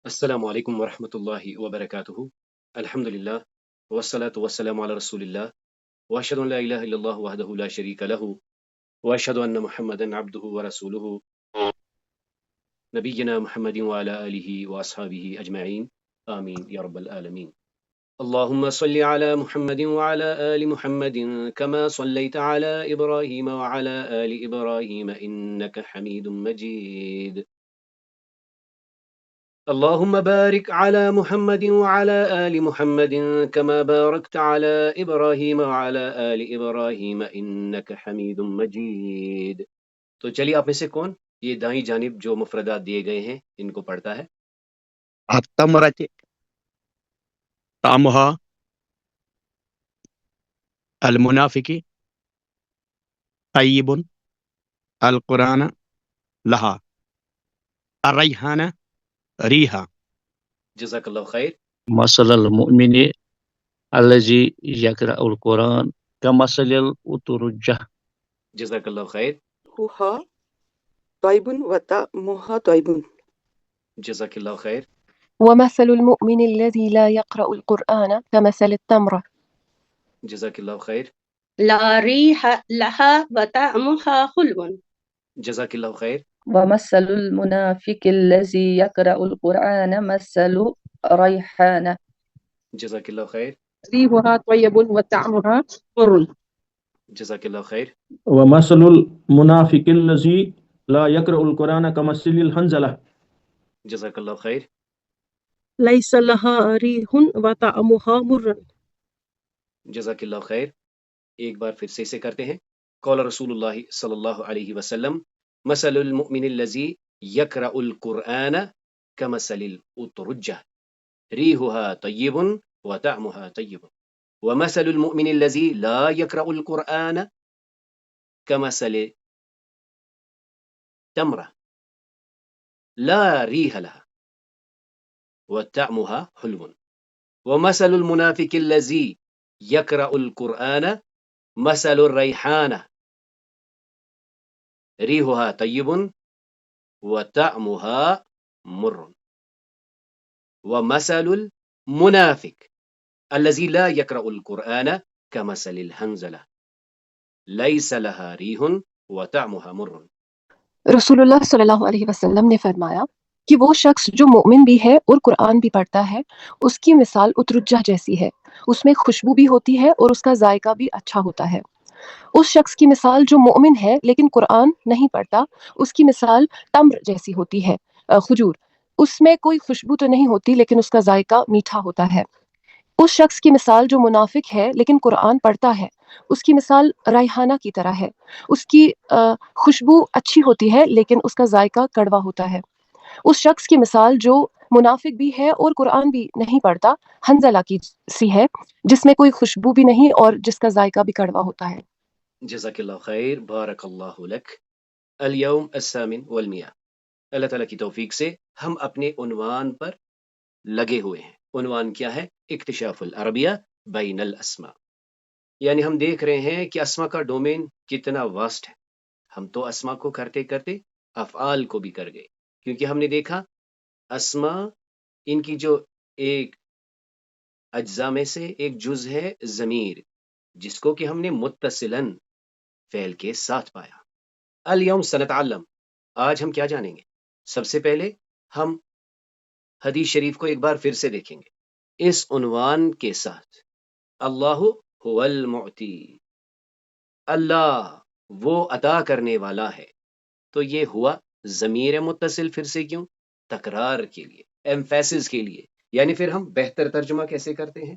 السلام علیکم ورحمۃ اللہ وبرکاتہ۔ الحمد للہ والصلاة والسلام علی رسول اللہ واشهد ان لا الہ الا اللہ وحدہ لا شریک لہ واشهد ان محمدا عبدہ ورسولہ نبینا محمد وعلی آلہ واصحابہ اجمعین آمین یا رب العالمین۔ اللهم صل على محمد وعلى آل محمد كما صليت على إبراهيم وعلى آل إبراهيم إنك حميد مجيد اللهم بارك على محمد وعلى آل محمد كما باركت على إبراهيم وعلى آل إبراهيم إنك حميد مجيد۔ تو چلیے آپ میں سے کون یہ دائیں جانب جو مفردات دیے گئے ہیں ان کو پڑھتا ہے؟ التمرة طعمها، المنافق طيب، القرآن لها، الريحانة ريحة. جزاک اللہ خیر۔ مثل المؤمن الذي يقرأ القرآن كمثل الأترجة. جزاک اللہ خیر۔ ريحها طيب وطعمها طيب. جزاک اللہ خیر۔ ومثل المؤمن الذي لا يقرأ القرآن كمثل التمرة. جزاک اللہ خیر۔ لا ريح لها وطعمها حلو. جزاک اللہ خیر۔ ومثل المنافق الذي يقرأ القرآن مثل ريحانة. جزاک اللہ خیر۔ ريحها طيب وطعمها مر. جزاک اللہ خیر۔ ومثل المنافق الذي لا يقرأ القرآن كمثل الحنظلة. جزاک اللہ خیر۔ ليس لها ريح وطعمها مر. جزاک اللہ خیر۔ ایک بار پھر سے اسے کرتے ہیں۔ قول رسول اللہ صلی اللہ علیہ وسلم مثل المؤمن الذي يقرأ القرآن كمثل الأترجة ريحها طيب وطعمها طيب ومثل المؤمن الذي لا يقرأ القرآن كمثل تمرة لا ريح لها وطعمها حلو ومثل المنافق الذي يقرأ القرآن مثل الريحانة ريحها طيب وطعمها مر ومثل المنافق الذي لا يقرأ القرآن كمثل الحنظلة ليس لها ريح وطعمها مر۔ رسول اللہ صلی اللہ علیہ وسلم نے فرمایا کہ وہ شخص جو مومن بھی ہے اور قرآن بھی پڑھتا ہے اس کی مثال اترجہ جیسی ہے، اس میں خوشبو بھی ہوتی ہے اور اس کا ذائقہ بھی اچھا ہوتا ہے۔ اس شخص کی مثال جو مومن ہے لیکن قرآن نہیں پڑھتا، اس کی مثال تمر جیسی ہوتی ہے، کھجور، اس میں کوئی خوشبو تو نہیں ہوتی لیکن اس کا ذائقہ میٹھا ہوتا ہے۔ اس شخص کی مثال جو منافق ہے لیکن قرآن پڑھتا ہے، اس کی مثال ریحانہ کی طرح ہے، اس کی خوشبو اچھی ہوتی ہے لیکن اس کا ذائقہ کڑوا ہوتا ہے۔ اس شخص کی مثال جو منافق بھی ہے اور قرآن بھی نہیں پڑھتا، حنظلہ کی سی ہے، جس میں کوئی خوشبو بھی نہیں اور جس کا ذائقہ بھی کڑوا ہوتا ہے۔ جزاک اللہ خیر، بارک اللہ لک۔ اليوم الثامن والمئہ، اللہ تعالیٰ کی توفیق سے ہم اپنے عنوان پر لگے ہوئے ہیں۔ عنوان کیا ہے؟ اکتشاف العربیہ بین الاسماء، یعنی ہم دیکھ رہے ہیں کہ اسما کا ڈومین کتنا واسٹ ہے۔ ہم تو اسما کو کرتے کرتے افعال کو بھی کر گئے، کیونکہ ہم نے دیکھا اسما ان کی جو ایک اجزاء میں سے ایک جز ہے ضمیر، جس کو کہ ہم نے متصلاً فعل کے ساتھ پایا۔ اليوم سنتعلم، آج ہم کیا جانیں گے؟ سب سے پہلے ہم حدیث شریف کو ایک بار پھر سے دیکھیں گے اس عنوان کے ساتھ، اللہ هو المعطی، اللہ وہ عطا کرنے والا ہے۔ تو یہ ہوا ضمیر متصل پھر سے کیوں؟ تکرار کے لیے، ایمفیسس کے لیے۔ یعنی پھر ہم بہتر ترجمہ کیسے کرتے ہیں؟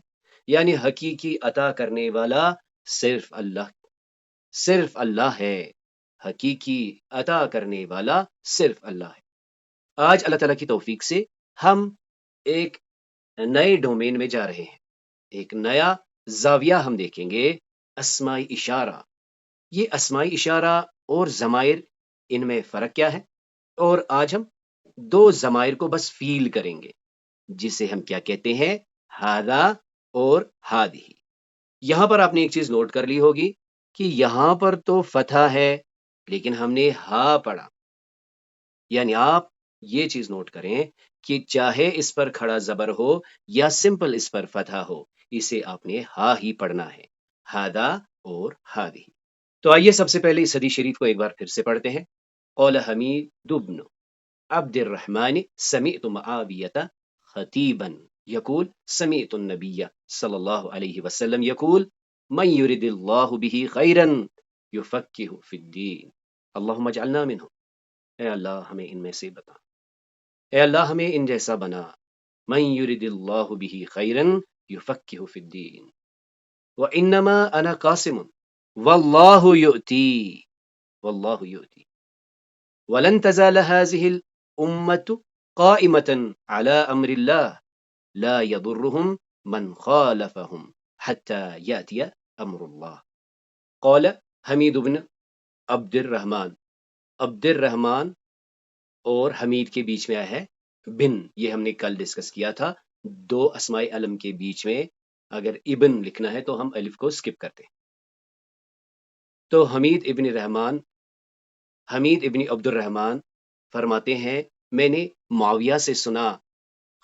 یعنی حقیقی عطا کرنے والا صرف اللہ، صرف اللہ ہے، حقیقی عطا کرنے والا صرف اللہ ہے۔ آج اللہ تعالیٰ کی توفیق سے ہم ایک نئے ڈومین میں جا رہے ہیں، ایک نیا زاویہ ہم دیکھیں گے، اسمائی اشارہ۔ یہ اسمائی اشارہ اور ضمائر، ان میں فرق کیا ہے؟ اور آج ہم دو ضمائر کو بس فیل کریں گے، جسے ہم کیا کہتے ہیں؟ ہاذا اور ہادی۔ یہاں پر آپ نے ایک چیز نوٹ کر لی ہوگی کہ یہاں پر تو فتح ہے لیکن ہم نے ہا پڑھا، یعنی آپ یہ چیز نوٹ کریں کہ چاہے اس پر کھڑا زبر ہو یا سمپل اس پر فتحہ ہو، اسے آپ نے ہا ہی پڑھنا ہے، ہادا اور ہادی۔ تو آئیے سب سے پہلے اس حدیث شریف کو ایک بار پھر سے پڑھتے ہیں۔ قول حمید بن عبد الرحمن سمعت معاویة خطیبا یقول سمعت النبی صلی اللہ علیہ وسلم یقول من یرد اللہ به خیرا یفقہ فی الدین اللہم اجعلنا منہم۔ اے اللہ ہمیں ان میں سے بتا، اے اللہ ہمیں ان جیسا بنا۔ من یرد اللہ به خیرا یفقہ فی الدین وانما انا قاسم واللہ یؤتی واللہ یؤتی ولن تزال هذه الأمة قائمة على أمر الله لا يضرهم من خالفهم حتى يأتي أمر الله۔ قال حمید بن عبد الرحمن اور حمید کے بیچ میں آیا ہے بن، یہ ہم نے کل ڈسکس کیا تھا، دو اسماء علم کے بیچ میں اگر ابن لکھنا ہے تو ہم الف کو سکپ کرتے ہیں۔ تو حمید ابن عبد الرحمن فرماتے ہیں میں نے معاویہ سے سنا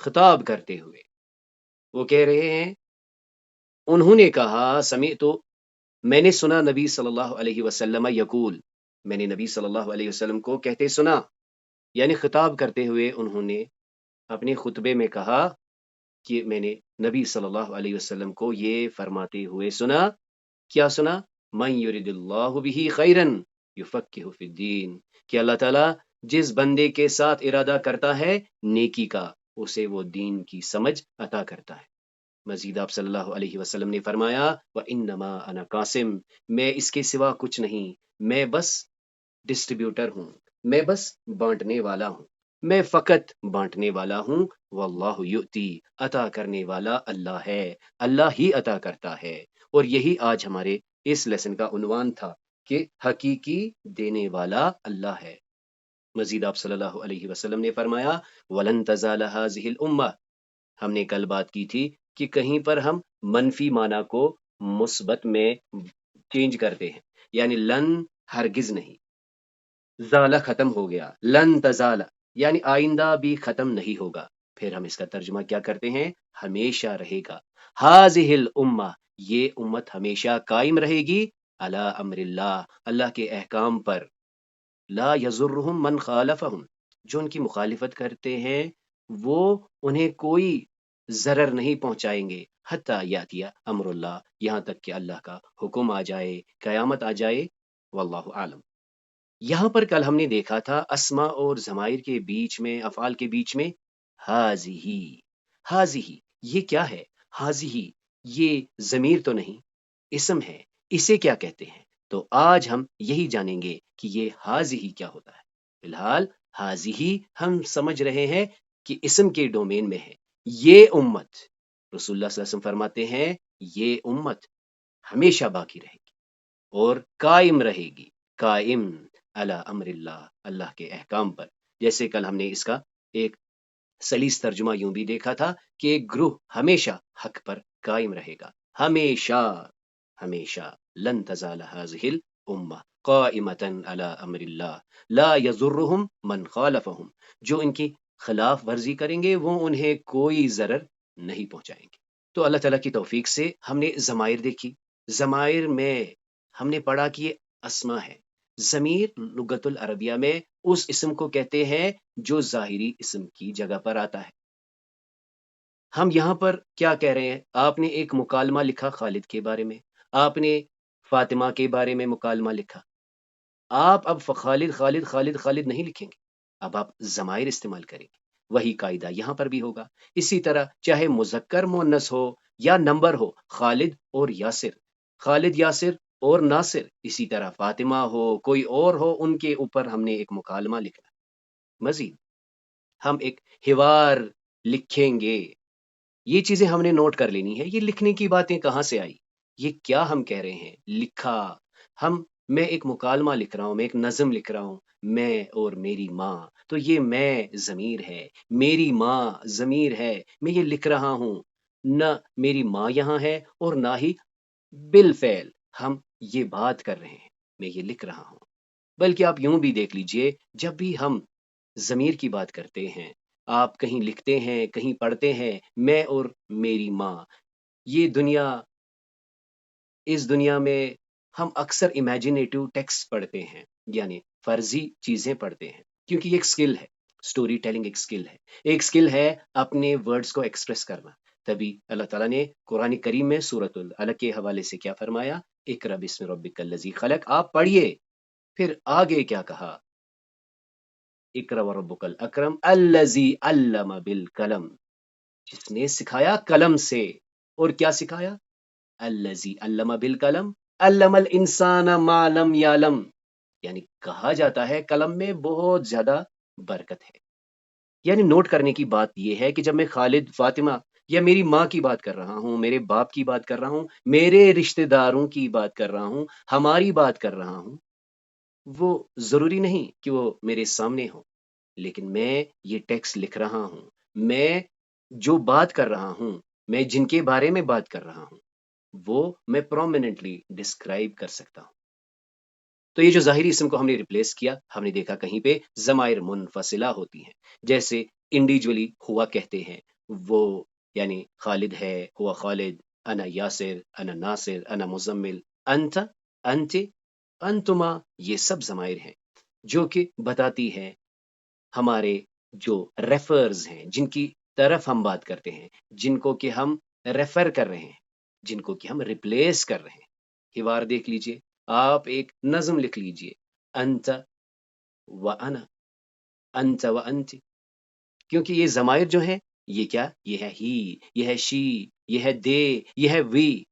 خطاب کرتے ہوئے، وہ کہہ رہے ہیں انہوں نے کہا سمعت، میں نے سنا نبی صلی اللہ علیہ وسلم یقول، میں نے نبی صلی اللہ علیہ وسلم کو کہتے سنا، یعنی خطاب کرتے ہوئے انہوں نے اپنے خطبے میں کہا کہ میں نے نبی صلی اللہ علیہ وسلم کو یہ فرماتے ہوئے سنا۔ کیا سنا؟ من یرد اللہ به خیرا یفقہ فی الدین، کہ اللہ تعالیٰ جس بندے کے ساتھ ارادہ کرتا ہے نیکی کا، اسے وہ دین کی سمجھ عطا کرتا ہے۔ مزید آپ صلی اللہ علیہ وسلم نے فرمایا وَإِنَّمَا أَنَا قَاسِم، میں اس کے سوا کچھ نہیں، میں بس ڈسٹریبیوٹر ہوں، میں بس بانٹنے والا ہوں، میں فقط بانٹنے والا ہوں۔ واللہ یؤتی، عطا کرنے والا اللہ ہے، اللہ ہی عطا کرتا ہے۔ اور یہی آج ہمارے اس لیسن کا عنوان تھا کہ حقیقی دینے والا اللہ ہے۔ مزید آپ صلی اللہ علیہ وسلم نے فرمایا وَلَن تَزَالَ هَذِهِ الْأُمَّةُ، ہم نے کل بات کی تھی کہ کہیں پر ہم منفی معنی کو مثبت میں چینج کرتے ہیں، یعنی لن ہرگز نہیں، زالہ ختم ہو گیا، لن تزال یعنی آئندہ بھی ختم نہیں ہوگا، پھر ہم اس کا ترجمہ کیا کرتے ہیں؟ ہمیشہ رہے گا۔ هذه الامہ، یہ امت ہمیشہ قائم رہے گی، علی امر اللہ، اللہ کے احکام پر، لا یضرهم من خالفهم، جو ان کی مخالفت کرتے ہیں وہ انہیں کوئی ضرر نہیں پہنچائیں گے، حتی یاتی امر اللہ، یہاں تک کہ اللہ کا حکم آ جائے، قیامت آ جائے۔ واللہ عالم۔ یہاں پر کل ہم نے دیکھا تھا اسماء اور ضمائر کے بیچ میں، افعال کے بیچ میں ہاذہ، یہ کیا ہے؟ ہاذہ یہ ضمیر تو نہیں، اسم ہے، اسے کیا کہتے ہیں؟ تو آج ہم یہی جانیں گے کہ یہ ہاذہ کیا ہوتا ہے۔ فی الحال ہاذہ ہم سمجھ رہے ہیں کہ اسم کے ڈومین میں ہے۔ یہ امت، رسول اللہ صلی اللہ علیہ وسلم فرماتے ہیں یہ امت ہمیشہ باقی رہے گی اور قائم رہے گی، قائم علی امر اللہ، اللہ کے احکام پر۔ جیسے کل ہم نے اس کا ایک سلیس ترجمہ یوں بھی دیکھا تھا کہ ایک گروہ ہمیشہ حق پر قائم رہے گا، ہمیشہ لن تزال هذه الامہ قائمۃ علی امر اللہ لا یضرهم من خالفهم، جو ان کی خلاف ورزی کریں گے وہ انہیں کوئی ضرر نہیں پہنچائیں گے۔ تو اللہ تعالیٰ کی توفیق سے ہم نے ضمائر دیکھی، ضمائر میں ہم نے پڑھا کہ یہ اسما ہے۔ ضمیر لغت العربیہ میں اس اسم کو کہتے ہیں جو ظاہری اسم کی جگہ پر آتا ہے۔ ہم یہاں پر کیا کہہ رہے ہیں؟ آپ نے ایک مکالمہ لکھا خالد کے بارے میں، آپ نے فاطمہ کے بارے میں مکالمہ لکھا، آپ اب خالد نہیں لکھیں گے، اب آپ ضمائر استعمال کریں گے۔ وہی قاعدہ یہاں پر بھی ہوگا۔ اسی طرح چاہے مذکر مؤنث ہو یا نمبر ہو، خالد اور یاسر، خالد یاسر اور ناصر، اسی طرح فاطمہ ہو کوئی اور ہو، ان کے اوپر ہم نے ایک مکالمہ لکھنا۔ مزید ہم ایک حوار لکھیں گے، یہ چیزیں ہم نے نوٹ کر لینی ہے۔ یہ لکھنے کی باتیں کہاں سے آئی؟ یہ کیا ہم کہہ رہے ہیں؟ لکھا، میں ایک مکالمہ لکھ رہا ہوں، میں ایک نظم لکھ رہا ہوں، میں اور میری ماں، تو یہ میں ضمیر ہے، میری ماں ضمیر ہے، میں یہ لکھ رہا ہوں، نہ میری ماں یہاں ہے اور نہ ہی بالفعل ہم یہ بات کر رہے ہیں، میں یہ لکھ رہا ہوں۔ بلکہ آپ یوں بھی دیکھ لیجئے، جب بھی ہم ضمیر کی بات کرتے ہیں، آپ کہیں لکھتے ہیں، کہیں پڑھتے ہیں، میں اور میری ماں. یہ دنیا، اس دنیا میں ہم اکثر امیجنیٹو ٹیکسٹ پڑھتے ہیں، یعنی فرضی چیزیں پڑھتے ہیں، کیونکہ یہ ایک سکل ہے. سٹوری ٹیلنگ ایک سکل ہے، ایک سکل ہے اپنے ورڈز کو ایکسپریس کرنا. تبھی اللہ تعالیٰ نے قرآن کریم میں سورۃ العلق کے حوالے سے کیا فرمایا؟ اقرأ بسم ربک الذی خلق. آپ پڑھیے، پھر آگے کیا کہا؟ اقرأ وربک الاکرم الذی علم بالقلم، جس نے سکھایا قلم سے. اور کیا سکھایا؟ الذی علم بالقلم علم الانسان ما لم یعلم. یعنی کہا جاتا ہے قلم میں بہت زیادہ برکت ہے. یعنی نوٹ کرنے کی بات یہ ہے کہ جب میں خالد، فاطمہ یا میری ماں کی بات کر رہا ہوں، میرے باپ کی بات کر رہا ہوں، میرے رشتہ داروں کی بات کر رہا ہوں، ہماری بات کر رہا ہوں، وہ ضروری نہیں کہ وہ میرے سامنے ہو، لیکن میں یہ ٹیکسٹ لکھ رہا ہوں، میں جو بات کر رہا ہوں، میں جن کے بارے میں بات کر رہا ہوں، وہ میں پرومیننٹلی ڈسکرائب کر سکتا ہوں. تو یہ جو ظاہری اسم کو ہم نے ریپلیس کیا، ہم نے دیکھا کہیں پہ ضمائر منفصلہ ہوتی ہیں. جیسے انڈیویجولی ہوا کہتے ہیں، وہ یعنی خالد ہے، ہوا خالد، انا یاسر، انا ناصر، انا مزمل، انت، انت، انتما. یہ سب ضمائر ہیں جو کہ بتاتی ہے ہمارے جو ریفرز ہیں، جن کی طرف ہم بات کرتے ہیں، جن کو کہ ہم ریفر کر رہے ہیں، جن کو کہ ہم ریپلیس کر رہے ہیں. حوار دیکھ لیجئے، آپ ایک نظم لکھ لیجئے، انت و انا، انت و انت. کیونکہ یہ ضمائر جو ہیں، یہ کیا؟ یہ ہے ہی، یہ ہے شی، یہ ہے دے، یہ ہے وی.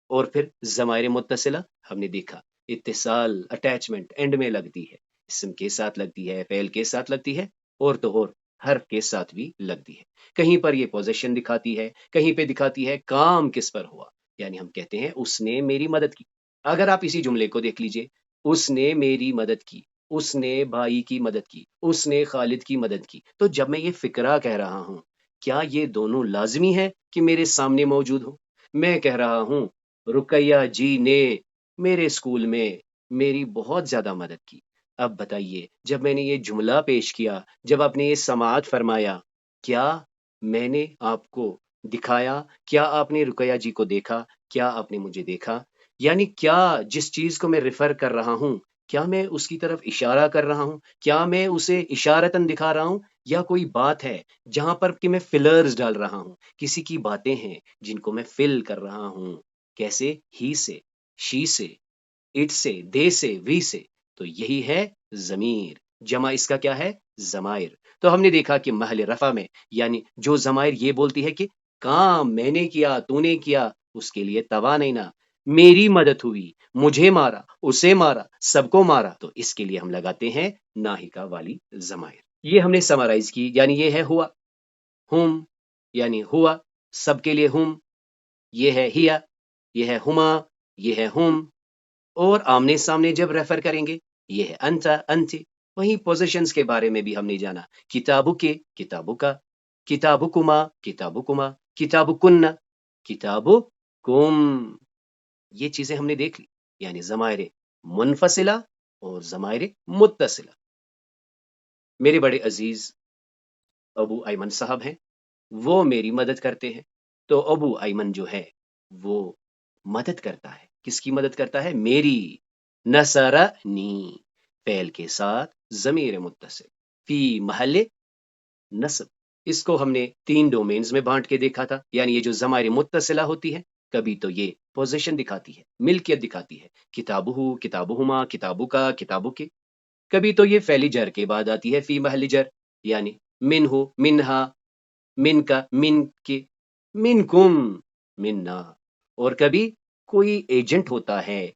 اور پھر ضمائر متصلہ ہم نے دیکھا اتصال، اٹیچمنٹ اینڈ میں لگتی ہے، اسم کے ساتھ لگتی ہے، فعل کے ساتھ لگتی ہے، اور تو اور حرف کے ساتھ بھی لگتی ہے. کہیں پر یہ پوزیشن دکھاتی ہے، کہیں پہ دکھاتی ہے کام کس پر ہوا، یعنی ہم کہتے ہیں اس نے میری مدد کی. اگر آپ اسی جملے کو دیکھ لیجئے، اس نے میری مدد کی، اس نے بھائی کی مدد کی، اس نے خالد کی مدد کی. تو جب میں یہ فقرہ کہہ رہا ہوں، کیا یہ دونوں لازمی ہے کہ میرے سامنے موجود ہو؟ میں کہہ رہا ہوں رقیہ جی نے میرے اسکول میں میری بہت زیادہ مدد کی. اب بتائیے، جب میں نے یہ جملہ پیش کیا، جب آپ نے یہ سماعت فرمایا، کیا میں نے آپ کو دکھایا؟ کیا آپ نے رقیہ جی کو دیکھا؟ کیا آپ نے مجھے دیکھا؟ یعنی کیا جس چیز کو میں ریفر کر رہا ہوں، کیا میں اس کی طرف اشارہ کر رہا ہوں؟ کیا میں اسے اشارتاً دکھا رہا ہوں؟ یا کوئی بات ہے جہاں پر کہ میں فلرز ڈال رہا ہوں، کسی کی باتیں ہیں جن کو میں فل کر رہا ہوں؟ کیسے؟ ہی سے، شی سے، اٹ سے، دے سے، وی سے. تو یہی ہے ضمیر. جمع اس کا کیا ہے؟ ضمائر. تو ہم نے دیکھا کہ محل رفع میں، یعنی جو ضمائر یہ بولتی ہے کہ کام میں نے کیا، تو نے کیا، اس کے لیے توا نہیں نا، میری مدد ہوئی، مجھے مارا، اسے مارا، سب کو مارا، تو اس کے لیے ہم لگاتے ہیں ناہکہ والی ضمائر. یہ ہم نے سمرائز کی، یعنی یہ ہے ہوا، ہم یعنی ہوا، سب کے لیے ہم. یہ ہے ہیا، یہ ہے ہما، یہ ہے ہم. اور آمنے سامنے جب ریفر کریں گے، یہ ہے انت، انت. وہیں پوزیشنز کے بارے میں بھی ہم نے جانا، کتابو کے، کتابو کا، کتابو کما، کتابو کما، کتابو کن، کتابو کم. یہ چیزیں ہم نے دیکھ لی، یعنی ضمائر منفصلہ اور ضمائر متصلہ. میرے بڑے عزیز ابو ایمن صاحب ہیں، وہ میری مدد کرتے ہیں. تو ابو ایمن جو ہے وہ مدد کرتا ہے. کس کی مدد کرتا ہے؟ میری. نصرنی، فعل کے ساتھ ضمیر متصل، فی محل نصب. اس کو ہم نے 3 ڈومینز میں بانٹ کے دیکھا تھا. یعنی یہ جو ضمائر متصلہ ہوتی ہے، کبھی تو یہ پوزیشن دکھاتی ہے، ملکیت دکھاتی ہے، کتابہ، کتابہما، کتابو کا، کتابو کے. کبھی تو یہ فعل جر کے بعد آتی ہے، فی محل جر، یعنی منہ، منہا، من کا، من کے، منکم، مننا. اور کبھی کوئی ایجنٹ ہوتا ہے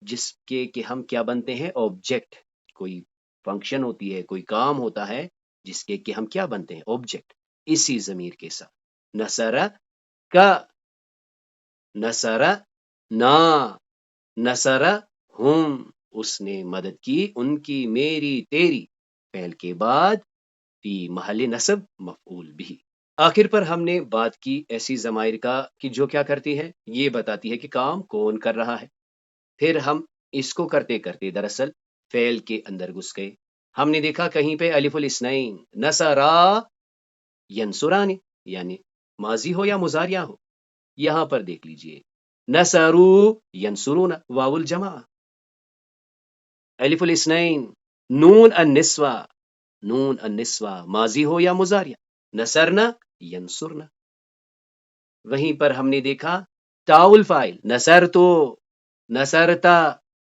جس کے کہ ہم کیا بنتے ہیں؟ آبجیکٹ. کوئی فنکشن ہوتی ہے، کوئی کام ہوتا ہے جس کے کہ ہم کیا بنتے ہیں؟ آبجیکٹ. اسی ضمیر کے ساتھ نصرہ کا، نصرہ نا، نصرہ ہم، اس نے مدد کی ان کی، میری، تیری. فعل کے بعد فی محل نصب مفعول بھی. آخر پر ہم نے بات کی ایسی ضمائر کا کہ جو کیا کرتی ہے؟ یہ بتاتی ہے کہ کام کون کر رہا ہے. پھر ہم اس کو کرتے کرتے دراصل فعل کے اندر گھس گئے. ہم نے دیکھا کہیں پہ الف الاسنین، نصرا ینصرانی، یعنی ماضی ہو یا مضارع ہو. یہاں پر دیکھ لیجئے نصرو ینصرون، واو الجمع. الف الاسنین، نون النسوہ، نون النسوہ ماضی ہو یا مضارع، نصرنا ینصرنا. وہیں پر ہم نے دیکھا تاء الفاعل، نصرتو، نصرتا،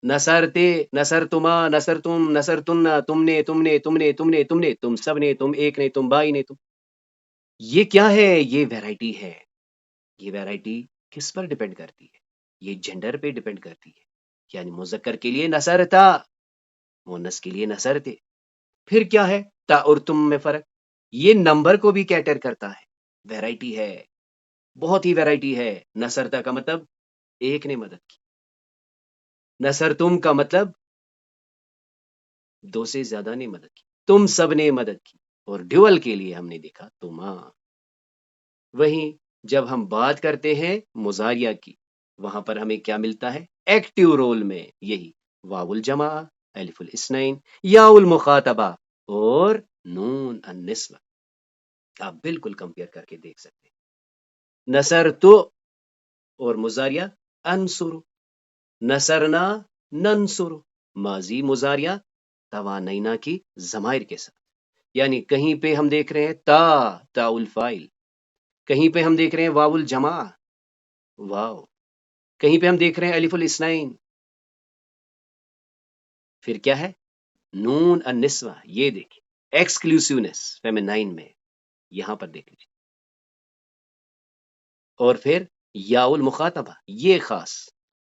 نصرتے، نصرتما، نصرتم، نصرتن، تم نے، تم نے، تم نے، تم نے، تم نے، تم سب نے، تم ایک نے، تم بائی نے، تم. یہ کیا ہے؟ یہ ویرائٹی ہے. یہ ویرائٹی کس پر ڈیپینڈ کرتی ہے؟ یہ جینڈر پہ ڈیپینڈ کرتی ہے. یعنی مذکر کے لیے نصرتا، مؤنث کے لیے نصرتے. پھر کیا ہے تا اور تم میں فرق؟ یہ نمبر کو بھی کیٹر کرتا ہے. ویرائٹی ہے، بہت ہی ویرائٹی ہے. نصرتا کا مطلب ایک نے مدد کی، نصر تم کا مطلب دو سے زیادہ نے مدد کی، تم سب نے مدد کی. اور ڈیول کے لیے ہم نے دیکھا تما. وہیں جب ہم بات کرتے ہیں مضارع کی، وہاں پر ہمیں کیا ملتا ہے؟ ایکٹیو رول میں یہی واو الجمع، الف الاسنین، یا المخاطبہ اور نون النسوہ. آپ بالکل کمپیئر کر کے دیکھ سکتے ہیں. نصر تو اور مضارع انصر، نصرنا ننصر، ماضی مضارع توانینا کی ضمائر کے ساتھ. یعنی کہیں پہ ہم دیکھ رہے ہیں تا الفاعل، کہیں پہ ہم دیکھ رہے ہیں واو الجمع، واو، کہیں پہ ہم دیکھ رہے ہیں الف الاسنین. پھر کیا ہے؟ نون النسوہ. یہ دیکھیں ایکسکلوسیونیس فیمینائن میں، یہاں پر دیکھ لیجیے. اور پھر یا المخاطبہ، یہ خاص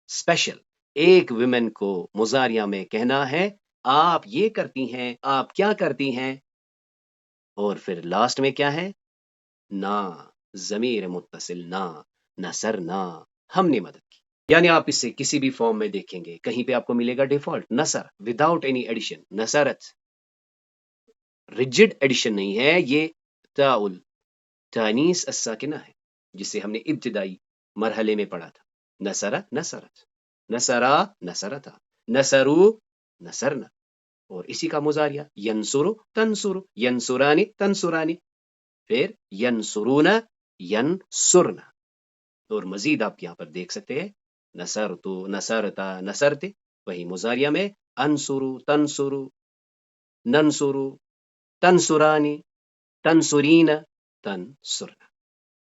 اسپیشل ایک ویمن کو مضارع میں کہنا ہے آپ یہ کرتی ہیں، آپ کیا کرتی ہیں. اور پھر لاسٹ میں کیا ہے؟ نا، ضمیر متصل نا، نصرنا، ہم نے مدد کی. یعنی آپ اس سے کسی بھی فارم میں دیکھیں گے، کہیں پہ آپ کو ملے گا ڈیفالٹ نصر وداؤٹ اینی ایڈیشن، نصرت. ریجڈ ایڈیشن نہیں ہے، یہ تاؤل تانیث الساکنہ ہے، جسے ہم نے ابتدائی مرحلے میں پڑھا تھا. نصرہ نصرت، نصرا نصرتا، نصرو نصرنا. اور اسی کا مضارع ینصرو تنصرو، ینصرانی تنصرانی، پھر ینصرون ینصرنا. اور مزید آپ یہاں پر دیکھ سکتے ہیں نصرتو نصرتا نصرتے، وہی مضارع میں انصرو تنصرو، ننصرو تنصرانی، تنصرین تنصرنا.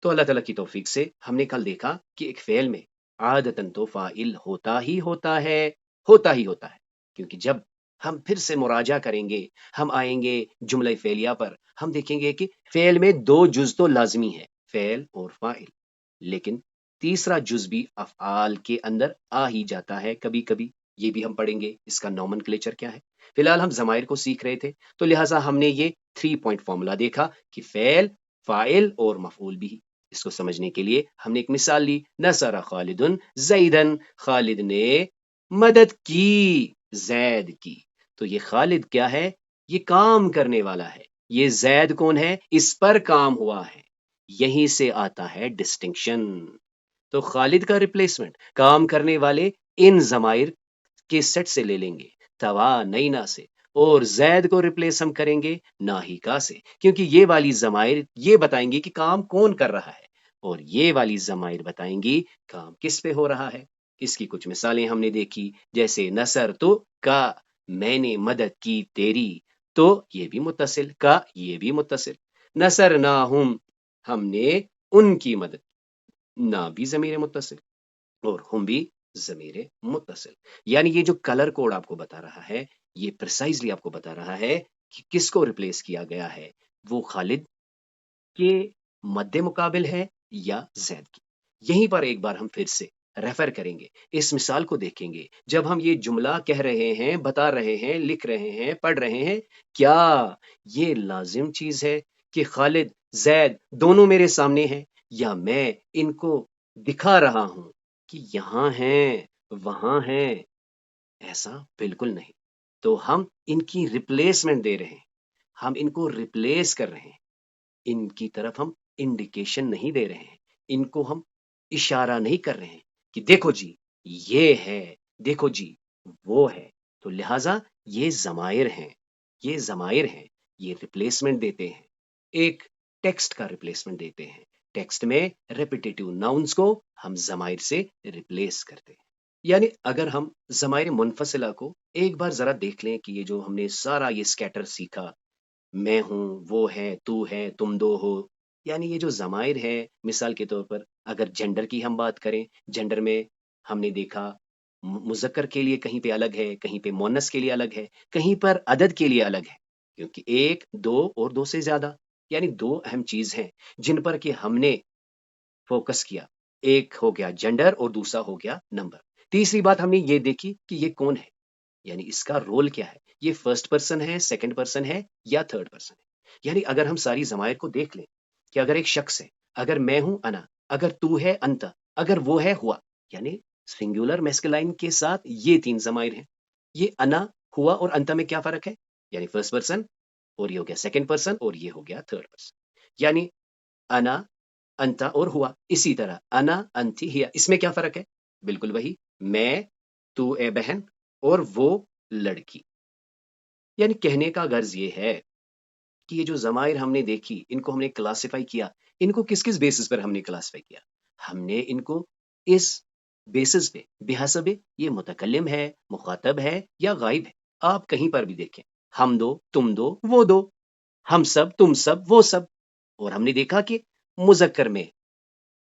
تو اللہ تعالیٰ کی توفیق سے ہم نے کل دیکھا کہ ایک فعل میں عادتاً تو فاعل ہوتا ہی ہوتا ہے، ہوتا ہی ہوتا ہے. کیونکہ جب ہم پھر سے مراجعہ کریں گے، ہم آئیں گے جملہ فعلیہ پر، ہم دیکھیں گے کہ فعل میں دو جز تو لازمی ہے، فعل اور فاعل، لیکن تیسرا جز بھی افعال کے اندر آ ہی جاتا ہے کبھی کبھی. یہ بھی ہم پڑھیں گے اس کا نومنکلیچر کیا ہے. فی الحال ہم ضمائر کو سیکھ رہے تھے، تو لہٰذا ہم نے یہ 3 پوائنٹ فارمولا دیکھا کہ فعل، فاعل اور مفعول بھی. اس کو سمجھنے کے لیے ہم نے ایک مثال لی، نصر خالد زیدن، خالد نے مدد کی زید کی. تو یہ خالد کیا ہے؟ یہ کام کرنے والا ہے. یہ زید کون ہے؟ اس پر کام ہوا ہے. یہیں سے آتا ہے ڈسٹنکشن. تو خالد کا ریپلیسمنٹ کام کرنے والے ان ضمائر کے سیٹ سے لے لیں گے، توا نینا سے، اور زید کو ریپلیس ہم کریں گے ناہیکا سے، کیونکہ یہ والی ضمائر یہ بتائیں گی کہ کام کون کر رہا ہے، اور یہ والی ضمائر بتائیں گی کام کس پہ ہو رہا ہے. اس کی کچھ مثالیں ہم نے دیکھی، جیسے نصر تو کا، میں نے مدد کی تیری، تو یہ بھی متصل، کا یہ بھی متصل. نصر نہ ہم نے ان کی مدد، نہ بھی ضمیر متصل اور ہم بھی ضمیر متصل. یعنی یہ جو کلر کوڈ آپ کو بتا رہا ہے، یہ پریسائزلی آپ کو بتا رہا ہے کہ کس کو ریپلیس کیا گیا ہے، وہ خالد کے مد مقابل ہے یا زید کی. یہیں پر ایک بار ہم پھر سے ریفر کریں گے، اس مثال کو دیکھیں گے. جب ہم یہ جملہ کہہ رہے ہیں، بتا رہے ہیں، لکھ رہے ہیں، پڑھ رہے ہیں، کیا یہ لازم چیز ہے کہ خالد زید دونوں میرے سامنے ہیں، یا میں ان کو دکھا رہا ہوں کہ یہاں ہیں وہاں ہیں؟ ایسا بالکل نہیں. تو ہم ان کی ریپلیسمنٹ دے رہے ہیں، ہم ان کو ریپلیس کر رہے ہیں. ان کی طرف ہم انڈیکیشن نہیں دے رہے ہیں، ان کو ہم اشارہ نہیں کر رہے ہیں کہ دیکھو جی یہ ہے، دیکھو جی وہ ہے. تو لہٰذا یہ ضمائر ہیں. یہ ضمائر ہیں، یہ ریپلیسمنٹ دیتے ہیں، ایک ٹیکسٹ کا ریپلیسمنٹ دیتے ہیں. ٹیکسٹ میں ریپیٹیٹیو ناؤنس کو ہم ضمائر سے ریپلیس کرتے ہیں. یعنی اگر ہم ضمائر منفصلہ کو ایک بار ذرا دیکھ لیں کہ یہ جو ہم نے سارا یہ اسکیٹر سیکھا، میں ہوں، وہ ہے، تو ہے، تم دو ہو، یعنی یہ جو ضمائر ہے، مثال کے طور پر اگر جینڈر کی ہم بات کریں، جینڈر میں ہم نے دیکھا مذکر کے لیے کہیں پہ الگ ہے، کہیں پہ مونس کے لیے الگ ہے، کہیں پر عدد کے لیے الگ ہے، کیونکہ ایک، دو اور دو سے زیادہ، یعنی دو اہم چیز ہیں جن پر کہ ہم نے فوکس کیا. ایک ہو گیا جینڈر اور دوسرا ہو گیا نمبر. تیسری بات ہم نے یہ دیکھی کہ یہ کون ہے، یعنی اس کا رول کیا ہے، یہ فرسٹ پرسن ہے، سیکنڈ پرسن ہے یا تھرڈ پرسن ہے. یعنی اگر ہم ساری ضمائر کو دیکھ لیں کہ اگر ایک شخص ہے، اگر میں ہوں انا، اگر تو ہے انت، اگر وہ ہے ہوا، یعنی سنگولر میسکلائن کے ساتھ یہ تین ضمائر ہیں. یہ انا، ہوا اور انت میں کیا فرق ہے، یعنی فرسٹ پرسن اور یہ ہو گیا سیکنڈ پرسن اور یہ ہو گیا تھرڈ پرسن. یعنی انا، انتا اور ہوا. اسی طرح انا، انتی، ہیا، اس میں کیا فرق ہے، بالکل وہی، میں، تو اے بہن اور وہ لڑکی. یعنی کہنے کا غرض یہ ہے کہ یہ جو ضمائر ہم نے دیکھی، ان کو ہم نے کلاسیفائی کیا. ان کو کس کس بیسس پر ہم نے کلاسیفائی کیا، ہم نے ان کو اس بیسس پہ بحسب یہ متکلم ہے، مخاطب ہے یا غائب ہے. آپ کہیں پر بھی دیکھیں، ہم دو، تم دو، وہ دو، ہم سب، تم سب، وہ سب. اور ہم نے دیکھا کہ مذکر میں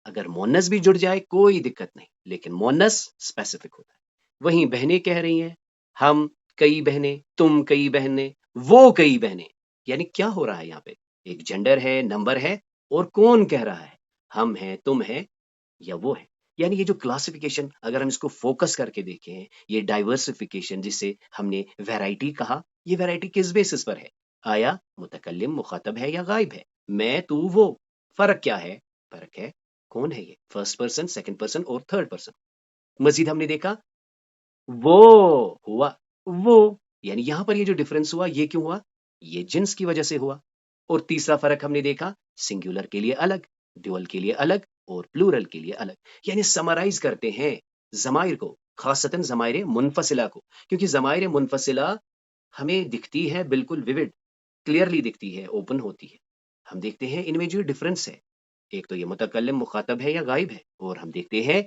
اگر مونس بھی جڑ جائے کوئی دقت نہیں، لیکن مونس اسپیسیفک ہوتا ہے. وہیں بہنیں کہہ رہی ہیں، ہم کئی بہنیں، تم کئی بہنیں، وہ کئی بہنیں. یعنی کیا ہو رہا ہے یہاں پہ، ایک جینڈر ہے، نمبر ہے، اور کون کہہ رہا ہے، ہم ہیں، تم ہے یا وہ ہے. یعنی یہ جو کلاسیفیکیشن اگر ہم اس کو فوکس کر کے دیکھیں، یہ ڈائیورسفیکیشن جسے ہم نے ویرائٹی کہا، یہ ویرائٹی کس بیسس پر ہے، آیا متکلم مخاطب ہے یا غائب ہے، میں، تو، وہ. فرق کیا ہے، فرق ہے کون ہے، یہ فرسٹ پرسن، سیکنڈ پرسن اور تھرڈ پرسن. مزید ہم نے دیکھا وہ ہوا، وہ، یعنی یہاں پر یہ جو ڈفرنس ہوا یہ کیوں ہوا، یہ جنس کی وجہ سے ہوا. اور تیسرا فرق ہم نے دیکھا سنگولر کے لیے الگ، ڈیول کے لیے الگ اور پلورل کے لیے الگ. یعنی سمرائز کرتے ہیں ضمائر کو، خاصتاً ضمائر منفصلہ کو، کیونکہ ضمائر منفصلہ ہمیں دکھتی ہے بالکل ویوڈ، کلیئرلی دکھتی ہے، اوپن ہوتی ہے. ہم دیکھتے ہیں ان میں جو ڈفرنس ہے، ایک تو یہ متکلم مخاطب ہے یا غائب ہے، اور ہم دیکھتے ہیں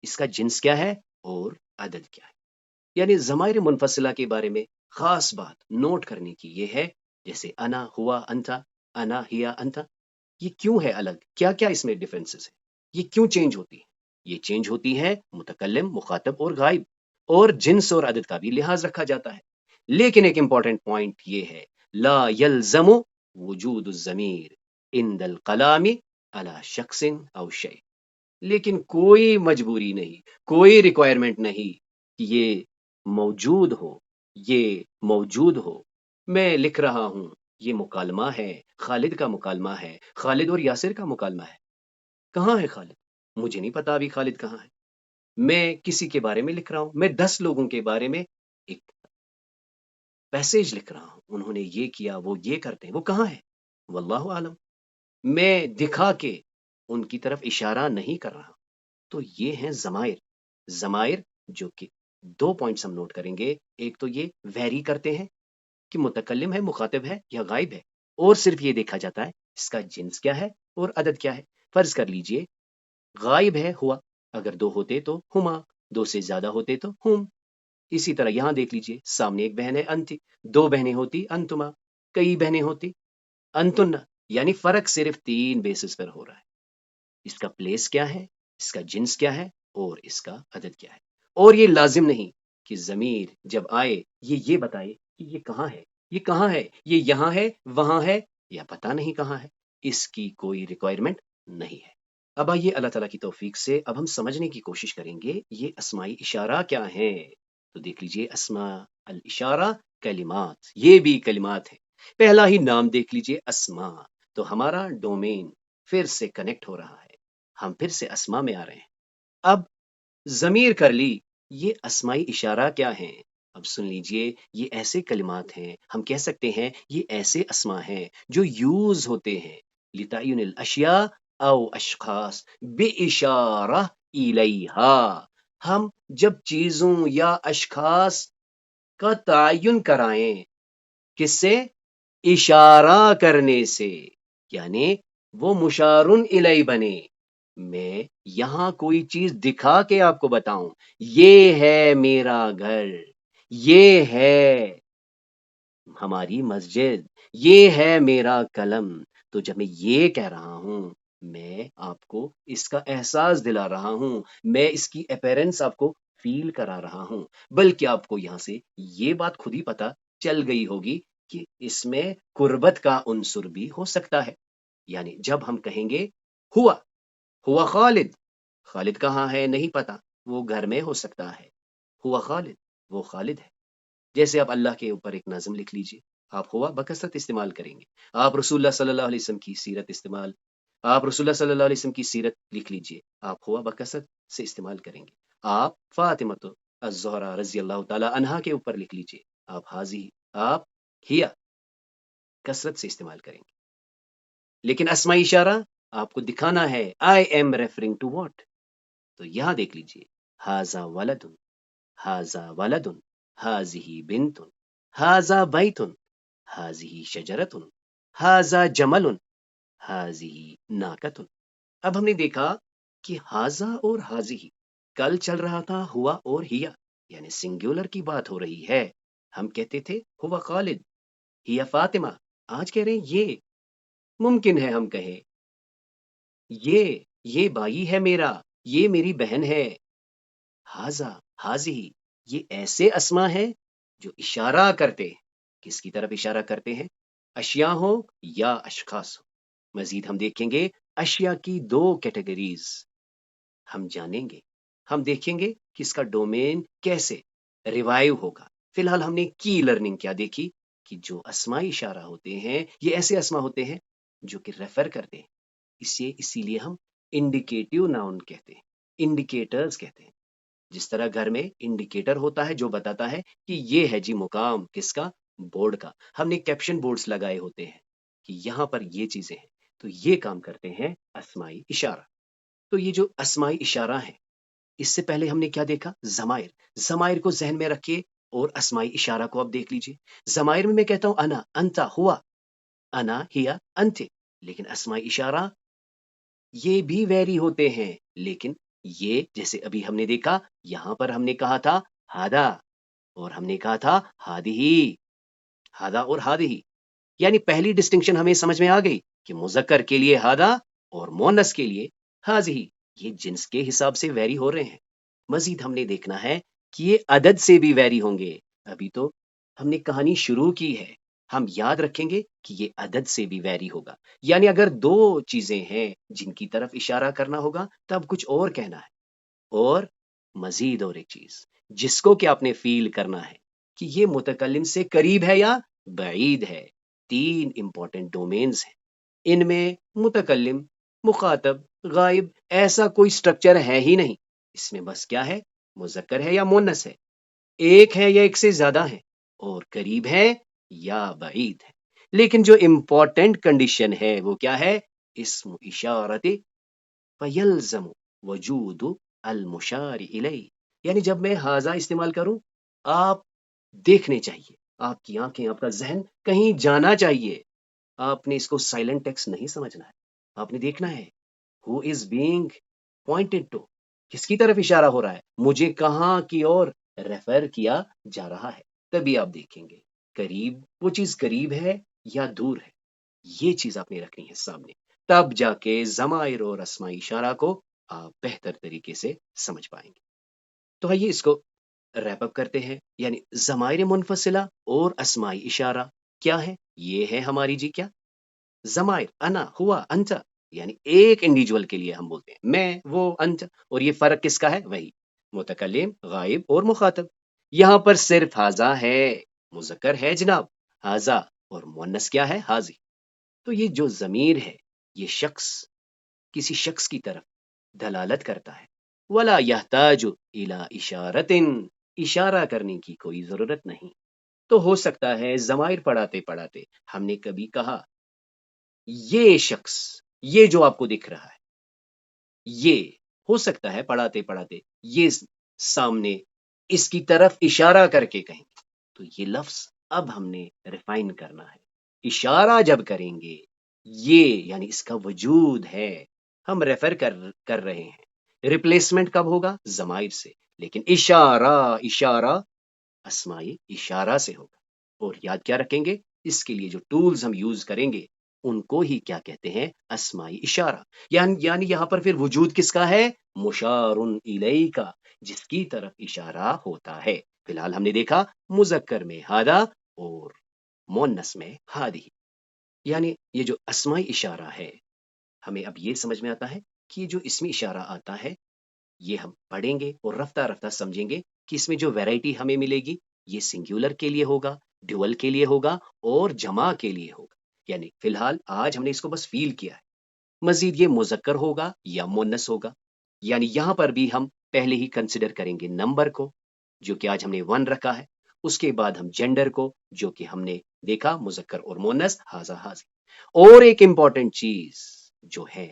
اس کا جنس کیا ہے اور عدد کیا ہے. یعنی ضمائر منفصلہ کے بارے میں خاص بات نوٹ کرنے کی یہ ہے، جیسے انا، ہوا، انتا، انا، ہیا، انتا، یہ کیوں ہے الگ، کیا کیا اس میں ڈفرینسز ہیں، یہ کیوں چینج ہوتی ہے. یہ چینج ہوتی ہے متکلم، مخاطب اور غائب، اور جنس اور عدد کا بھی لحاظ رکھا جاتا ہے. لیکن ایک امپورٹنٹ پوائنٹ یہ ہے، لا یلزم وجود الضمیر عند الکلام علی شخص او شیء. لیکن کوئی مجبوری نہیں، کوئی ریکوائرمنٹ نہیں کہ یہ موجود ہو، یہ موجود ہو. میں لکھ رہا ہوں، یہ مکالمہ ہے، خالد کا مکالمہ ہے، خالد اور یاسر کا مکالمہ ہے. کہاں ہے خالد، مجھے نہیں پتا ابھی خالد کہاں ہے. میں کسی کے بارے میں لکھ رہا ہوں، میں 10 لوگوں کے بارے میں ایک پیسیج لکھ رہا ہوں، انہوں نے یہ کیا، وہ یہ کرتے ہیں، وہ کہاں ہے، واللہ عالم. میں دکھا کے ان کی طرف اشارہ نہیں کر رہا. تو یہ ہیں ضمائر. ضمائر جو کہ 2 پوائنٹس ہم نوٹ کریں گے، ایک تو یہ ویری کرتے ہیں کہ متکلم ہے، مخاطب ہے یا غائب ہے، اور صرف یہ دیکھا جاتا ہے اس کا جنس کیا ہے اور عدد کیا ہے. فرض کر لیجئے غائب ہے ہوا، اگر 2 ہوتے تو ہما، 2 سے زیادہ ہوتے تو ہم. اسی طرح یہاں دیکھ لیجئے، سامنے ایک بہن ہے انتی، 2 بہنیں ہوتی انتما، کئی بہنیں ہوتی انتن. یعنی فرق صرف 3 بیسس پر ہو رہا ہے، اس کا پلیس کیا ہے، اس کا جنس کیا ہے اور اس کا عدد کیا ہے. اور یہ لازم نہیں کہ ضمیر جب آئے یہ بتائے کہ یہ کہاں ہے، یہ کہاں ہے، یہ یہاں ہے، وہاں ہے، یا پتہ نہیں کہاں ہے. اس کی کوئی ریکوائرمنٹ نہیں ہے. اب آئیے اللہ تعالیٰ کی توفیق سے اب ہم سمجھنے کی کوشش کریں گے یہ اسمائی اشارہ کیا ہیں. تو دیکھ لیجئے، اسماء الاشارہ کلمات، یہ بھی کلمات ہیں. پہلا ہی نام دیکھ لیجئے اسماء، تو ہمارا ڈومین پھر سے کنیکٹ ہو رہا ہے، ہم پھر سے اسماء میں آ رہے ہیں. اب ضمیر کر لی، یہ اسمائی اشارہ کیا ہیں. اب سن لیجئے، یہ ایسے کلمات ہیں، ہم کہہ سکتے ہیں یہ ایسے اسماء ہیں جو یوز ہوتے ہیں لتعین الاشیاء او اشخاص باشارہ الیہا. ہم جب چیزوں یا اشخاص کا تعین کرائیں کس سے؟ اشارہ کرنے سے، یعنی وہ مشارن الی بنے. میں یہاں کوئی چیز دکھا کے آپ کو بتاؤں، یہ ہے میرا گھر، یہ ہے ہماری مسجد، یہ ہے میرا قلم. تو جب میں یہ کہہ رہا ہوں، میں آپ کو اس کا احساس دلا رہا ہوں، میں اس کی اپیرنس آپ کو فیل کرا رہا ہوں. بلکہ آپ کو یہاں سے یہ بات خود ہی پتا چل گئی ہوگی کہ اس میں قربت کا عنصر بھی ہو سکتا ہے. یعنی جب ہم کہیں گے ہوا خالد، خالد کہاں ہے نہیں پتا، وہ گھر میں ہو سکتا ہے. ہوا خالد، وہ خالد ہے. جیسے آپ اللہ کے اوپر ایک نظم لکھ لیجئے، آپ ہوا بکثرت استعمال کریں گے. آپ رسول اللہ صلی اللہ علیہ وسلم کی سیرت آپ رسول اللہ صلی اللہ علیہ وسلم کی سیرت لکھ لیجئے، آپ ہوا بکثرت سے استعمال کریں گے. آپ فاطمہ الزہرا رضی اللہ تعالی عنہا کے اوپر لکھ لیجئے، آپ حاضی، آپ ہیا کثرت سے استعمال کریں گے. لیکن اسماء اشارہ آپ کو دکھانا ہے I am referring to what. تو یہاں دیکھ لیجئے، ہاذا ولد، ہاذا ولد، ہاذہ بنت، ہاذا بیت، ہاذہ شجرۃ، ہاذا جمل، ہاذہ ناقۃ. اب ہم نے دیکھا کہ ہاذا اور ہاذہ، کل چل رہا تھا ہوا اور ہیا، یعنی سنگولر کی بات ہو رہی ہے. ہم کہتے تھے ہوا خالد، ہیا فاطمہ. آج کہہ رہے ہیں یہ ممکن ہے ہم کہیں یہ بھائی ہے میرا، یہ میری بہن ہے. ہاذا، ہاذہ، یہ ایسے اسما ہیں جو اشارہ کرتے ہیں. کس کی طرف اشارہ کرتے ہیں؟ اشیاء ہو یا اشخاص ہو. مزید ہم دیکھیں گے اشیاء کی دو کیٹیگریز ہم جانیں گے، ہم دیکھیں گے کہ اس کا ڈومین کیسے ریوائیو ہوگا. فی الحال ہم نے کی لرننگ کیا دیکھی کہ جو اسماء اشارہ ہوتے ہیں یہ ایسے اسما ہوتے ہیں جو کہ ریفر کرتے ہیں. اسی لیے ہم انڈیکیٹو ناؤن کہتے ہیں، انڈیکیٹرز کہتے ہیں. جس طرح گھر میں انڈیکیٹر ہوتا ہے جو بتاتا ہے کہ یہ ہے جی مقام کس کا؟ بورڈ کا. ہم نے کیپشن بورڈز لگائے ہوتے ہیں کہ یہاں پر یہ چیزیں ہیں. تو یہ کام کرتے ہیں اسمائی اشارہ. تو یہ جو اسمائی اشارہ ہیں، اس سے پہلے ہم نے کیا دیکھا؟ ضمائر. ضمائر کو ذہن میں رکھیے اور اسمائی اشارہ کو اب دیکھ لیجئے. ضمائر میں کہتا ہوں انا، انتا، ہوا، انا، ہیا، انتے. لیکن اسمائی اشارہ یہ بھی ویری ہوتے ہیں. لیکن یہ جیسے ابھی ہم نے دیکھا، یہاں پر ہم نے کہا تھا ہادا اور ہم نے کہا تھا ہادہی، ہادا اور ہادہی. یعنی پہلی ڈسٹنکشن ہمیں سمجھ میں آ گئی کہ مذکر کے لیے ہادا اور مونس کے لیے ہاذہی، یہ جنس کے حساب سے ویری ہو رہے ہیں. مزید ہم نے دیکھنا ہے کہ یہ عدد سے بھی ویری ہوں گے. ابھی تو ہم نے کہانی شروع کی ہے، ہم یاد رکھیں گے کہ یہ عدد سے بھی ویری ہوگا. یعنی اگر دو چیزیں ہیں جن کی طرف اشارہ کرنا ہوگا تب کچھ اور کہنا ہے. اور مزید اور ایک چیز جس کو کہ آپ نے فیل کرنا ہے کہ یہ متکلم سے قریب ہے یا بعید ہے. 3 امپورٹنٹ ڈومینز ہیں. ان میں متکلم، مخاطب، غائب ایسا کوئی سٹرکچر ہے ہی نہیں. اس میں بس کیا ہے؟ مذکر ہے یا مونس ہے، ایک ہے یا ایک سے زیادہ ہے، اور قریب ہے یا بعید ہے. لیکن جو امپورٹنٹ کنڈیشن ہے وہ کیا ہے؟ اسم اشارت فیلزم وجود المشار الیہ. یعنی جب میں ہاذا استعمال کروں، آپ دیکھنے چاہیے، آپ کی آنکھیں، آپ کا ذہن کہیں جانا چاہیے. آپ نے اس کو سائلنٹ ٹیکسٹ نہیں سمجھنا ہے، آپ نے دیکھنا ہے who is being pointed to، کس کی طرف اشارہ ہو رہا ہے، مجھے کہاں کی اور ریفر کیا جا رہا ہے. تبھی آپ دیکھیں گے قریب، وہ چیز قریب ہے یا دور ہے. یہ چیز آپ نے رکھنی ہے سامنے، تب جا کے ضمائر اور اسماء اشارہ کو آپ بہتر طریقے سے سمجھ پائیں گے. تو آئیے اس کو ریپ اپ کرتے ہیں. یعنی ضمائر منفصلہ اور اسماء اشارہ کیا ہے؟ یہ ہے ہماری جی کیا؟ ضمائر انا، ہوا، انت، یعنی ایک انڈیویجول کے لیے ہم بولتے ہیں میں، وہ، انت. اور یہ فرق کس کا ہے؟ وہی متکلم، غائب اور مخاطب. یہاں پر صرف ہاذا ہے، مذکر ہے جناب ہاذا، اور مؤنث کیا ہے؟ ہاذی. تو یہ جو ضمیر ہے یہ شخص، کسی شخص کی طرف دلالت کرتا ہے. ولا یحتاج الی اشارۃ، اشارہ کرنے کی کوئی ضرورت نہیں. تو ہو سکتا ہے ضمائر پڑھاتے پڑھاتے ہم نے کبھی کہا یہ شخص، یہ جو آپ کو دکھ رہا ہے، یہ ہو سکتا ہے پڑھاتے پڑھاتے یہ سامنے اس کی طرف اشارہ کر کے کہیں. تو یہ لفظ اب ہم نے ریفائن کرنا ہے. اشارہ جب کریں گے یہ یعنی اس کا وجود ہے، ہم ریفر کر رہے ہیں. ریپلیسمنٹ کب ہوگا؟ ضمائر سے. لیکن اشارہ اسماء اشارہ سے ہوگا. اور یاد کیا رکھیں گے؟ اس کے لیے جو ٹولز ہم یوز کریں گے ان کو ہی کیا کہتے ہیں؟ اسماء اشارہ. یعنی یہاں پر پھر وجود کس کا ہے؟ مشار الیہ کا، جس کی طرف اشارہ ہوتا ہے. فی الحال ہم نے دیکھا مذکر میں ہادہ اور مؤنث میں ہادی. یعنی یہ جو اسماء اشارہ ہے، ہمیں اب یہ سمجھ میں آتا ہے کہ یہ جو اسمی اشارہ آتا ہے یہ ہم پڑھیں گے اور رفتہ رفتہ سمجھیں گے کہ اس میں جو ویرائٹی ہمیں ملے گی یہ سنگولر کے لیے ہوگا، ڈیول کے لیے ہوگا اور جمع کے لیے ہوگا. یعنی فی الحال آج ہم نے اس کو بس فیل کیا ہے. مزید یہ مذکر ہوگا یا مؤنث ہوگا. یعنی یہاں پر بھی ہم پہلے ہی کنسیڈر کریں گے نمبر کو جو کہ آج ہم نے 1 رکھا ہے. اس کے بعد ہم جینڈر کو جو کہ ہم نے دیکھا مذکر اور مؤنث ہاذا حاضی. اور ایک امپورٹنٹ چیز جو ہے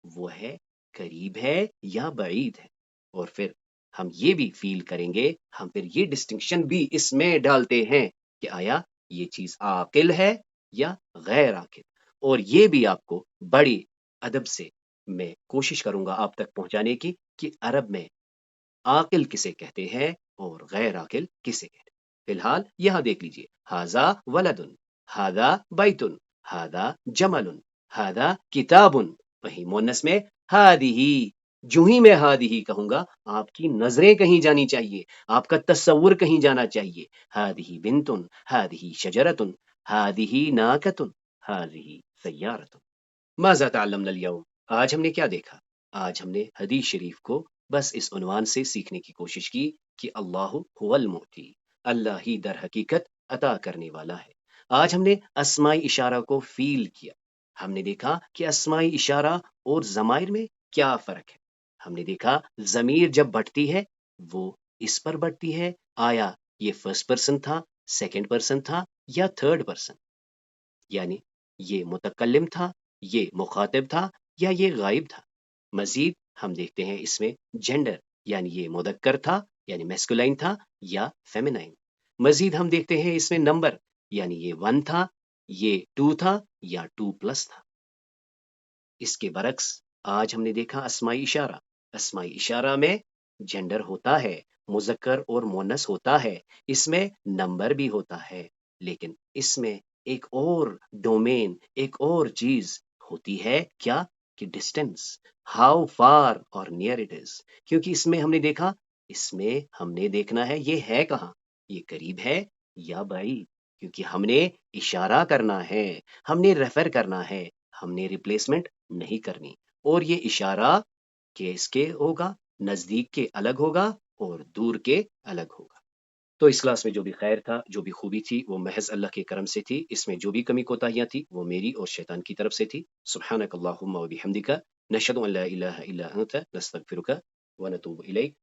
وہ ہے قریب ہے یا بعید ہے. اور پھر ہم یہ بھی فیل کریں گے، ہم پھر یہ ڈسٹنکشن بھی اس میں ڈالتے ہیں کہ آیا یہ چیز عاقل ہے یا غیر عاقل. اور یہ بھی آپ کو بڑی ادب سے میں کوشش کروں گا آپ تک پہنچانے کی کہ عرب میں عاقل کسے کہتے ہیں اور غیر عاقل کسے کہتے ہیں. فی الحال یہاں دیکھ لیجئے، ہاذا ولدن، ہاذا بیتن، ہاذا جمل، ہاذا کتاب. وہیں مؤنث میں ہادیہ. جو ہی میں ہادیہ کہوں گا آپ کی نظریں کہیں جانی چاہیے، آپ کا تصور کہیں جانا چاہیے. ہادیہ بنتن، ہادیہ شجرتن، ہادیہ ناقتن، ہادیہ سیارتن. ماذا تعلمنا اليوم؟ آج ہم نے کیا دیکھا؟ آج ہم نے حدیث شریف کو بس اس عنوان سے سیکھنے کی کوشش کی کہ اللہ هو المعطی، اللہ ہی در حقیقت عطا کرنے والا ہے. آج ہم نے اسماء اشارہ کو فیل کیا. ہم نے دیکھا کہ اسماء اشارہ اور ضمائر میں کیا فرق ہے. ہم نے دیکھا ضمیر جب بٹتی ہے وہ اس پر بٹتی ہے، آیا یہ فرسٹ پرسن تھا، سیکنڈ پرسن تھا یا تھرڈ پرسن. یعنی یہ متکلم تھا، یہ مخاطب تھا یا یہ غائب تھا. مزید ہم دیکھتے ہیں اس میں جینڈر، یعنی یہ مذکر تھا یعنی میسکولائن تھا یا فیمینائن. مزید ہم دیکھتے ہیں اس میں نمبر، یعنی یہ 1 تھا، یہ 2 تھا یا 2+ تھا. اس کے برعکس آج ہم نے دیکھا اسماء اشارہ. اسماء اشارہ میں جینڈر ہوتا ہے، مذکر اور مؤنث ہوتا ہے، اس میں نمبر بھی ہوتا ہے، لیکن اس میں ایک اور ڈومین، ایک اور چیز ہوتی ہے کیا کہ ڈسٹینس، ہاؤ فار اور نیئر اٹ از. کیونکہ اس میں ہم نے دیکھا، اس میں ہم نے دیکھنا ہے یہ ہے کہاں، یہ قریب ہے یا بعید. کیونکہ ہم نے اشارہ کرنا ہے، ہم نے ریفر کرنا ہے، ہم نے ریپلیسمنٹ نہیں کرنی. اور یہ اشارہ کیس کے ہوگا، نزدیک کے الگ ہوگا اور دور کے الگ ہوگا. تو اس کلاس میں جو بھی خیر تھا، جو بھی خوبی تھی، وہ محض اللہ کے کرم سے تھی. اس میں جو بھی کمی کوتاہیاں تھی وہ میری اور شیطان کی طرف سے تھی. سبحانک اللہم و بحمدک، نشہد ان لا الہ الا انت، نستغفرک و نتوب الیک.